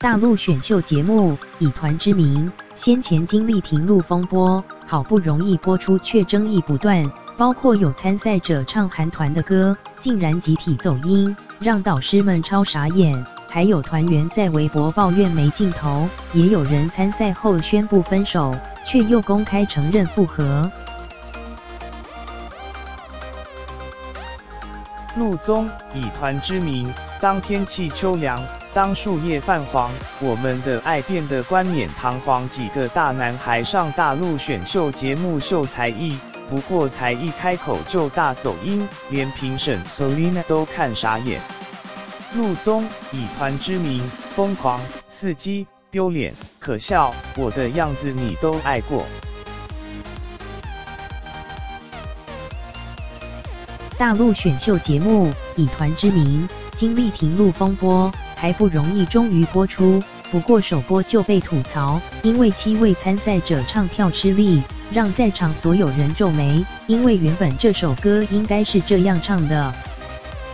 大陆选秀节目以团之名，先前经历停录风波，好不容易播出却争议不断，包括有参赛者唱韩团的歌，竟然集体走音，让导师们超傻眼。还有团员在微博抱怨没镜头，也有人参赛后宣布分手，却又公开承认复合。陆宗以团之名，当天气秋凉，当树叶泛黄，我们的爱变得冠冕堂皇。几个大男孩上大陆选秀节目秀才艺，不过才一开口就大走音，连评审 Selina 都看傻眼。陆宗以团之名，疯狂、刺激、丢脸、可笑，我的样子你都爱过。大陆选秀节目以团之名，经历停录风波，还不容易终于播出。不过首播就被吐槽，因为7位参赛者唱跳吃力，让在场所有人皱眉，因为原本这首歌应该是这样唱的。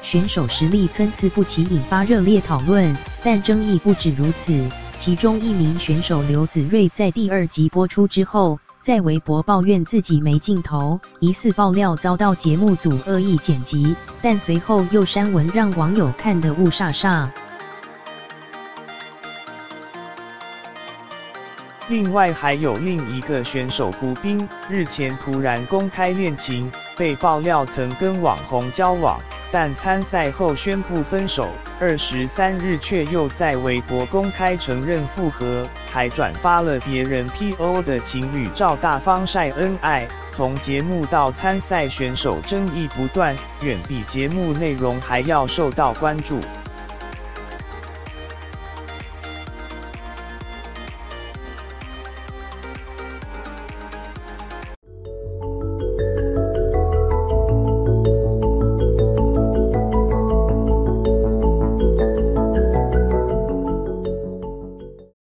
选手实力参差不齐，引发热烈讨论。但争议不止如此，其中一名选手刘子睿在第2集播出之后，在微博抱怨自己没镜头，疑似爆料遭到节目组恶意剪辑，但随后又删文，让网友看得雾煞煞。另外还有另一个选手胡斌，日前突然公开恋情，被爆料曾跟网红交往，但参赛后宣布分手。23日却又在微博公开承认复合，还转发了别人 PO 的情侣照，大方晒恩爱。从节目到参赛，选手争议不断，远比节目内容还要受到关注。